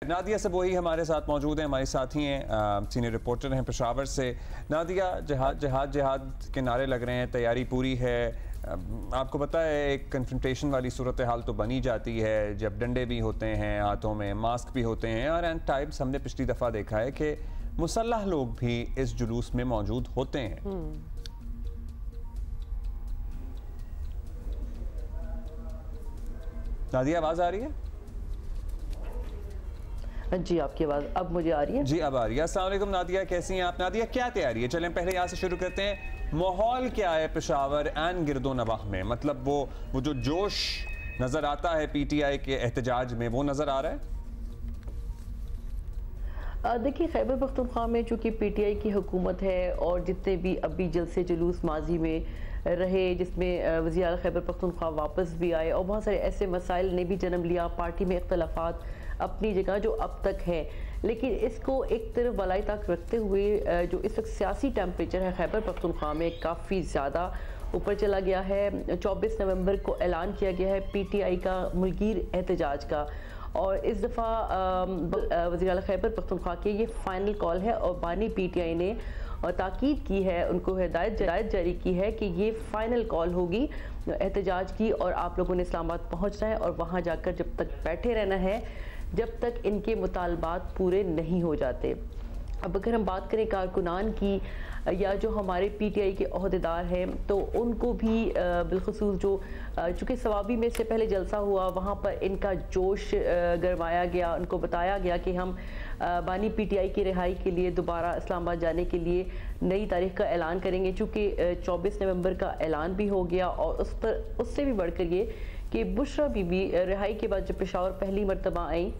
नादिया सब वही हमारे साथ मौजूद हैं, हमारे साथी हैं, सीनियर रिपोर्टर हैं पेशावर से। नादिया, जिहाद जिहाद जिहाद के नारे लग रहे हैं, तैयारी पूरी है। आपको पता है एक कन्फ्रंटेशन वाली सूरत हाल तो बनी जाती है जब डंडे भी होते हैं हाथों में, मास्क भी होते हैं, और एंड टाइम्स हमने पिछली दफ़ा देखा है कि मुसल्लह लोग भी इस जुलूस में मौजूद होते हैं। नादिया, आवाज़ आ रही है? जी, आपकी आवाज़ अब मुझे आ रही है? जी, अब आ रही है। अस्सलाम वालेकुम नादिया, कैसी हैं आप? नादिया, क्या तैयारी है? चलें पहले यहाँ से शुरू करते हैं। माहौल क्या है पेशावर एंड गिरदो नवाह में? मतलब वो जो जोश नज़र आता है पीटीआई के एहतजाज में, वो नज़र आ रहा है? देखिए, खैबर पख्तूनख्वा में चूँकि पीटीआई की हुकूमत है और जितने भी अभी जलसे जुलूस माजी में रहे जिसमें वज़ीर आला खैबर पख्तूनख्वा वापस भी आए और बहुत सारे ऐसे मसाइल ने भी जन्म लिया, पार्टी में इख्तलाफात अपनी जगह जो अब तक है, लेकिन इसको एक तरफ बलाई तक रखते हुए जो इस वक्त सियासी टेम्परेचर है खैबर पख्तूनख्वा में काफ़ी ज़्यादा ऊपर चला गया है। 24 नवंबर को ऐलान किया गया है पीटीआई का मुल्कीर एहतजाज का, और इस दफ़ा वज़ीर आला खैबर पख्तूनख्वा के ये फ़ाइनल कॉल है और बानी पीटीआई ने और ताकीद की है, उनको हिदायत जारी की है कि ये फ़ाइनल कॉल होगी एहतजाज की और आप लोगों ने इस्लामाबाद पहुंचना है और वहां जाकर जब तक बैठे रहना है जब तक इनके मुतालबात पूरे नहीं हो जाते। अब अगर हम बात करें कारकुनान की या जो हमारे पीटीआई के ओहदेदार हैं तो उनको भी बिलखुसूस जो चूँकि सवाबी में से पहले जलसा हुआ वहाँ पर इनका जोश गरमाया गया, उनको बताया गया कि हम बानी पीटीआई की रिहाई के लिए दोबारा इस्लामाबाद जाने के लिए नई तारीख का ऐलान करेंगे। चूँकि 24 नवंबर का ऐलान भी हो गया और उस पर उससे भी बढ़कर ये कि बुशरा बीबी रिहाई के बाद जब पेशावर पहली मरतबा आई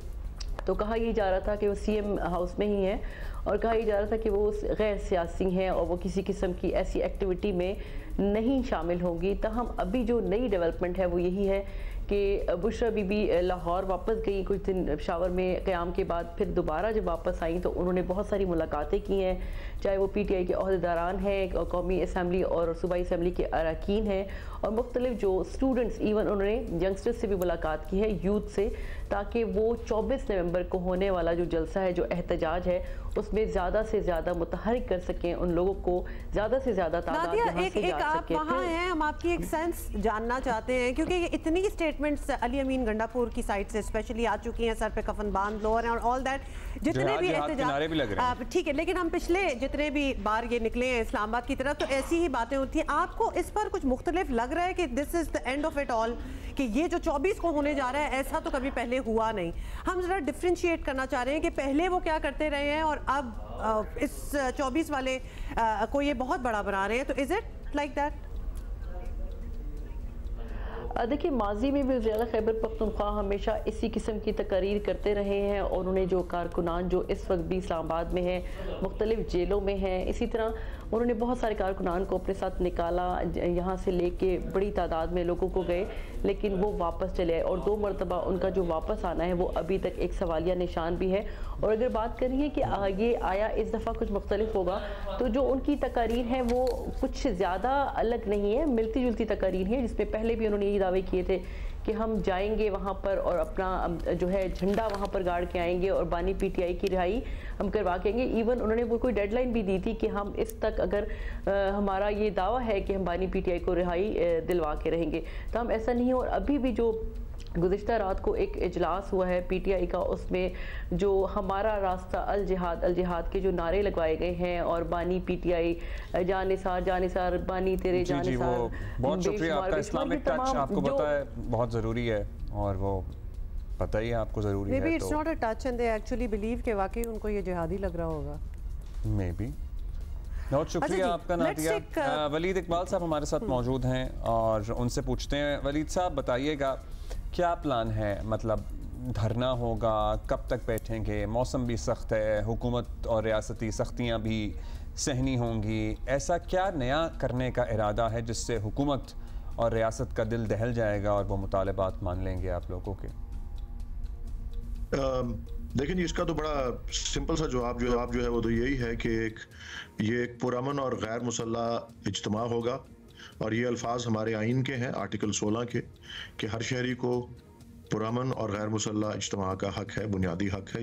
तो कहा यह जा रहा था कि वो सीएम हाउस में ही हैं और कहा यह जा रहा था कि वो गैर सियासी हैं और वो किसी किस्म की ऐसी एक्टिविटी में नहीं शामिल होंगी। तहम अभी जो नई डेवलपमेंट है वो यही है कि बुशरा बीबी लाहौर वापस गई कुछ दिन पेशावर में क़याम के बाद, फिर दोबारा जब वापस आई तो उन्होंने बहुत सारी मुलाकातें की हैं, चाहे वो पीटीआई के ओहदेदारान हैं, कौमी असम्बली और सूबाई असम्बली के अरकान हैं और मुख्तलिफ जो स्टूडेंट्स, इवन उन्होंने यंगस्टर्स से भी मुलाकात की है, यूथ से, ताकि वो 24 नवंबर को होने वाला जो जलसा है, जो एहतजाज है, उसमें ज़्यादा से ज़्यादा मुतहरिक कर सकें उन लोगों को, ज़्यादा से ज़्यादा तादाद यहाँ से जा आप वहाँ हैं, हम आपकी एक सेंस जानना चाहते हैं क्योंकि ये इतनी स्टेटमेंट्स अली अमीन गंडापुर की साइड से स्पेशली आ चुकी हैं, सर पे कफन बांध लो और ऑल दैट, जितने भी एहतजाज, ठीक है, लेकिन हम पिछले जितने भी बार ये निकले हैं इस्लामाबाद की तरफ तो ऐसी ही बातें होती हैं। आपको इस पर कुछ मुख्तलिफ लग रहा है कि this is the end of it all, कि ये जो 24 को होने जा रहा है ऐसा तो कभी पहले हुआ नहीं? हम जरा डिफ्रेंशिएट करना चाह रहे हैं कि पहले वो क्या करते रहे हैं और अब इस 24 वाले को ये बहुत बड़ा बना रहे हैं, तो इज इट लाइक दैट? देखिए, माजी में भी वज़ीर आला खैबर पख्तूनख्वा हमेशा इसी किस्म की तकरीर करते रहे हैं और उन्होंने जो कारकुनान जो इस वक्त भी इस्लामाबाद में हैं, मुख्तलिफ जेलों में हैं, इसी तरह उन्होंने बहुत सारे कारकुनान को अपने साथ निकाला, यहाँ से लेके बड़ी तादाद में लोगों को गए, लेकिन वो वापस चले आए और 2 मरतबा उनका जो वापस आना है वो अभी तक एक सवालिया निशान भी है। और अगर बात करिए कि ये आया इस दफ़ा कुछ मुख्तलिफ होगा, तो जो उनकी तकारीर है वो कुछ ज़्यादा अलग नहीं है, मिलती जुलती तकारीर है, जिसमें पहले भी उन्होंने ये दावे किए थे कि हम जाएंगे वहाँ पर और अपना जो है झंडा वहाँ पर गाड़ के आएंगे और बानी पीटीआई की रिहाई हम करवा के आएंगे। इवन उन्होंने वो कोई डेडलाइन भी दी थी कि हम इस तक अगर हमारा ये दावा है कि हम बानी पीटीआई को रिहाई दिलवा के रहेंगे, तो हम ऐसा नहीं है। और अभी भी जो गुज़िश्ता रात को एक इजलास हुआ है पीटीआई का, उसमें जो हमारा रास्ता अल जिहाद के जो नारे लगवाए गए हैं और बानी पीटीआई जानिसार बानी तेरे जानिसार, बहुत शुक्रिया आपका। इस्लामिक टच आपको पता है बहुत ज़रूरी है और वो पता ही है आपको ज़रूरी है। Maybe it's not a touch and they actually believe कि वाकई उनको ये जिहादी लग रहा होगा। Maybe। बहुत शुक्रिया आपका नादिया। वलीद इकबाल साहब हमारे साथ मौजूद हैं और उनसे पूछते हैं। वलीद साहब, बताइएगा क्या प्लान है? मतलब धरना होगा, कब तक बैठेंगे? मौसम भी सख्त है, हुकूमत और रियासती सख्तियाँ भी सहनी होंगी, ऐसा क्या नया करने का इरादा है जिससे हुकूमत और रियासत का दिल दहल जाएगा और वो मुतालबात मान लेंगे आप लोगों के? देखिए, इसका तो बड़ा सिंपल सा जवाब जो है वो तो यही है कि ये एक पुरअमन और गैर मुसल्लह इज्तिमा होगा और ये अल्फाज हमारे आइन के हैं, आर्टिकल 16 के, कि हर शहरी को पुरअमन और गैर मुसल्लह इज्तिमा का हक है, बुनियादी हक है।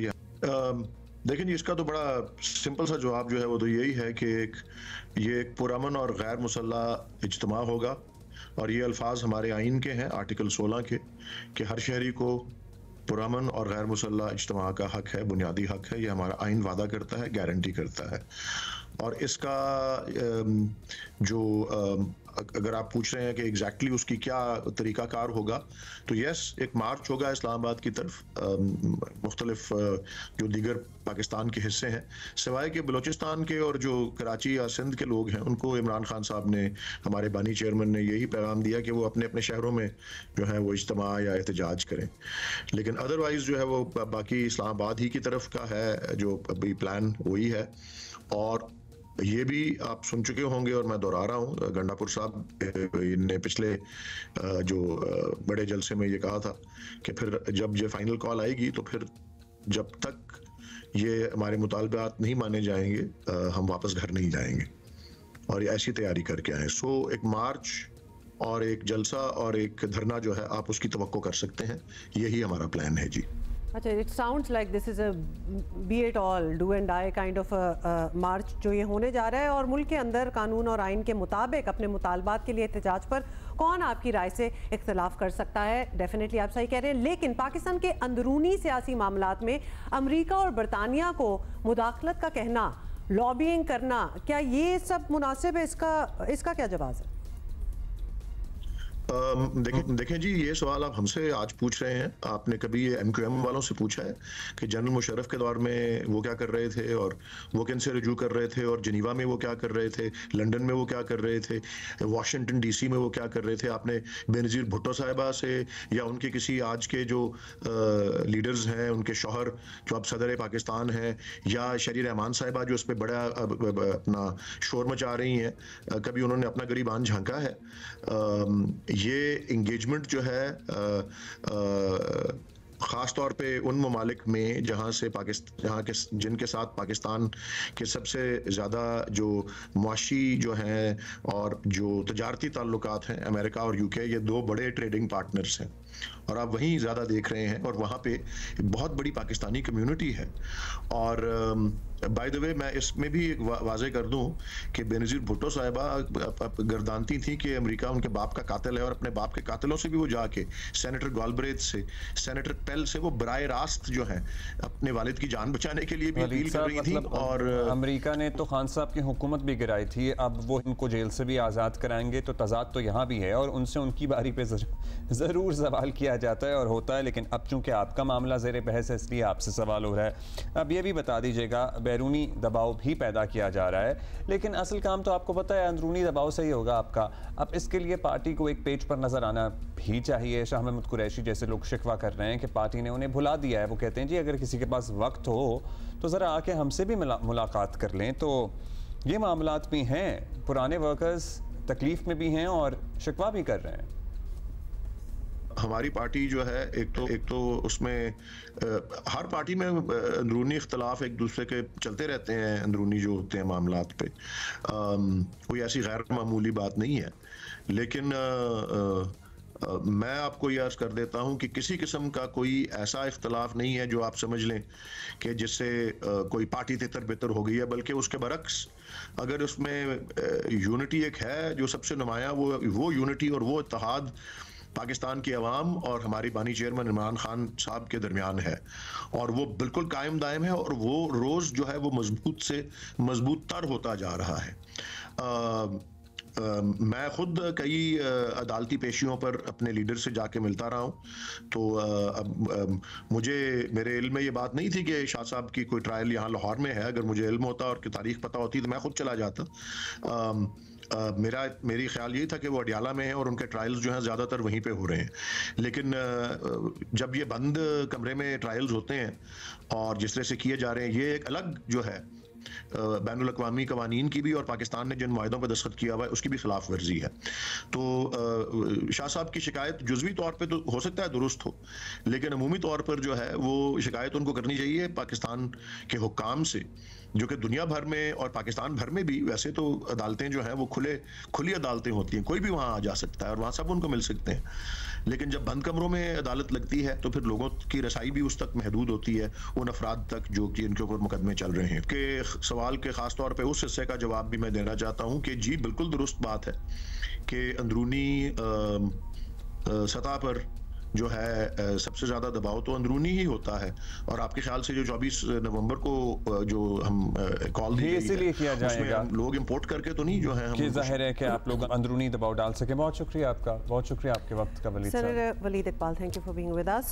देखें जी, इसका तो बड़ा सिंपल सा जवाब जो है वो तो यही है कि ये एक पुरअमन और गैर मुसल्लह इज्तिमा होगा, और ये अल्फाज हमारे आइन के हैं, आर्टिकल 16 के, कि हर शहरी को पुरअमन और गैर मुसल्लह इज्तिमा का हक है, बुनियादी हक है। ये हमारा आइन वादा करता है, गारंटी करता है। और इसका जो अगर आप पूछ रहे हैं कि एग्जैक्टली उसकी क्या तरीकाकार होगा, तो यस, एक मार्च होगा इस्लामाबाद की तरफ। मुख्तलिफ जो दीगर पाकिस्तान के हिस्से हैं, सिवाय के बलूचिस्तान के और जो कराची या सिंध के लोग हैं, उनको इमरान खान साहब ने, हमारे बानी चेयरमैन ने यही पैगाम दिया कि वो अपने अपने शहरों में जो है वो इज्तिमा या एहतजाज करें। लेकिन अदरवाइज़ जो है वो बाकी इस्लामाबाद ही की तरफ का है जो अभी प्लान वही है। और ये भी आप सुन चुके होंगे और मैं दोहरा रहा हूँ, गंडापुर साहब ने पिछले जो बड़े जलसे में ये कहा था कि फिर जब ये फाइनल कॉल आएगी तो फिर जब तक ये हमारे मुतालबात नहीं माने जाएंगे हम वापस घर नहीं जाएंगे, और ऐसी तैयारी करके आए। सो एक मार्च और एक जलसा और एक धरना जो है आप उसकी तवक्को कर सकते हैं, यही हमारा प्लान है जी। अच्छा, it sounds like this is a B it all do and die kind of march जो ये होने जा रहा है, और मुल्क के अंदर कानून और आइन के मुताबिक अपने मुतालबात के लिए एहतजाज पर कौन आपकी राय से इख्तलाफ कर सकता है। डेफिनेटली आप सही कह रहे हैं, लेकिन पाकिस्तान के अंदरूनी सियासी मामलात में अमरीका और बरतानिया को मुदाखलत का कहना, लॉबिंग करना, क्या ये सब मुनासिब है? इसका क्या जवाब है? देखें जी, ये सवाल आप हमसे आज पूछ रहे हैं। आपने कभी MQM वालों से पूछा है कि जनरल मुशर्रफ के दौर में वो क्या कर रहे थे और वो किन से रजू कर रहे थे, और जिनीवा में वो क्या कर रहे थे, लंदन में वो क्या कर रहे थे, वाशिंगटन DC में वो क्या कर रहे थे? आपने बेनज़ीर भुट्टो साहिबा से या उनके किसी आज के जो लीडर्स हैं, उनके शौहर जो अब सदर पाकिस्तान हैं, या शरी रहमान साहिबा जो उस पर बड़ा अपना शोर मचा रही हैं, कभी उन्होंने अपना गिरीबान झांका है? ये इंगेजमेंट जो है ख़ास तौर पे उन ममालिक में जहाँ के जिनके साथ पाकिस्तान के सबसे ज़्यादा जो मुआशी जो हैं और जो तजारती ताल्लुकात हैं, अमेरिका और UK, ये दो बड़े ट्रेडिंग पार्टनर्स हैं, और आप वहीं ज़्यादा देख रहे हैं, और वहाँ पे बहुत बड़ी पाकिस्तानी कम्युनिटी है। और बाय द वे मैं इसमें भी वाज़े कर दूं कि बेनज़ीर भुट्टो साहिबा गर्दानती थी कि अमेरिका उनके बाप का कातिल है, और अपने बाप के कातिलों से भी वो जाके सेनेटर गालब्रेथ से, सेनेटर पेल से वो बराए रास्त जो है अपने वालिद की जान बचाने के लिए भी अपील कर रही थी। और अमेरिका ने तो खान साहब की हुकूमत भी गिराई थी, अब वो इनको जेल से भी आज़ाद कराएंगे, तो तजाद तो यहाँ भी है, और उनसे उनकी बारी पे ज़रूर सवाल किया जाता है और होता है। लेकिन अब चूंकि आपका मामला ज़ेर बहस है, इसलिए आपसे सवाल हो रहा है। अब ये भी बता दीजिएगा, बैरूनी दबाव भी पैदा किया जा रहा है, लेकिन असल काम तो आपको पता है अंदरूनी दबाव से ही होगा आपका। अब इसके लिए पार्टी को एक पेज पर नज़र आना भी चाहिए। शाह महमूद कुरैशी जैसे लोग शिकवा कर रहे हैं कि पार्टी ने उन्हें भुला दिया है। वो कहते हैं जी अगर किसी के पास वक्त हो तो ज़रा आके हमसे भी मुलाकात कर लें। तो ये मामलात भी हैं, पुराने वर्कर्स तकलीफ़ में भी हैं और शिकवा भी कर रहे हैं। हमारी पार्टी जो है एक तो उसमें हर पार्टी में अंदरूनी इख्तलाफ एक दूसरे के चलते रहते हैं, अंदरूनी जो होते हैं मामलात पे कोई ऐसी गैर मामूली बात नहीं है। लेकिन मैं आपको ये अर्ज कर देता हूँ कि किसी किस्म का कोई ऐसा इख्तलाफ नहीं है जो आप समझ लें कि जिससे कोई पार्टी तितर बितर हो गई है, बल्कि उसके बरक्स अगर उसमें यूनिटी एक है जो सबसे नुमाया, वो यूनिटी और वो इत्तेहाद पाकिस्तान की अवाम और हमारी बानी चेयरमैन इमरान खान साहब के दरमियान है, और वो बिल्कुल कायम दायम है, और वो रोज़ जो है वो मजबूत से मजबूत तर होता जा रहा है। मैं खुद कई अदालती पेशियों पर अपने लीडर से जाके मिलता रहा हूँ, तो मुझे मेरे इल्म में ये बात नहीं थी कि शाह साहब की कोई ट्रायल यहाँ लाहौर में है। अगर मुझे इल्म होता और की तारीख पता होती तो मैं खुद चला जाता। मेरी ख्याल यही था कि वो अडियाला में है और उनके ट्रायल्स जो हैं ज़्यादातर वहीं पे हो रहे हैं। लेकिन जब ये बंद कमरे में ट्रायल्स होते हैं और जिस तरह से किए जा रहे हैं, ये एक अलग जो है बैनुल अक़वामी कवानीन की भी और पाकिस्तान ने जिन मुआहिदों पर दस्तखत किया हुआ है उसकी भी खिलाफ वर्जी है। तो शाह साहब की शिकायत जुज़वी तौर पे तो हो सकता है दुरुस्त हो, लेकिन अमूमी तौर पर जो है वो शिकायत उनको करनी चाहिए पाकिस्तान के हुक्काम से, जो कि दुनिया भर में और पाकिस्तान भर में भी वैसे तो अदालतें जो हैं वो खुली अदालतें होती हैं, कोई भी वहाँ आ जा सकता है और वहाँ सब उनको मिल सकते हैं। लेकिन जब बंद कमरों में अदालत लगती है तो फिर लोगों की रसाई भी उस तक महदूद होती है, उन अफराद तक जो कि इनके ऊपर मुकदमे चल रहे हैं। के सवाल के खास तौर पे उस हिस्से का जवाब भी मैं देना चाहता हूं कि जी बिल्कुल दुरुस्त बात है कि अंदरूनी सतह पर जो है सबसे ज्यादा दबाव तो अंदरूनी ही होता है। और आपके ख्याल से जो 24 नवंबर को जो हम कॉल दी इसीलिए किया जाएगा, लोग इंपोर्ट करके तो नहीं जो है, हम जाहिर है कि आप लोग अंदरूनी दबाव डाल सके। बहुत शुक्रिया आपका, बहुत शुक्रिया आपके वक्त का वलीद साहब। Walid Iqbal, thank you for being with us.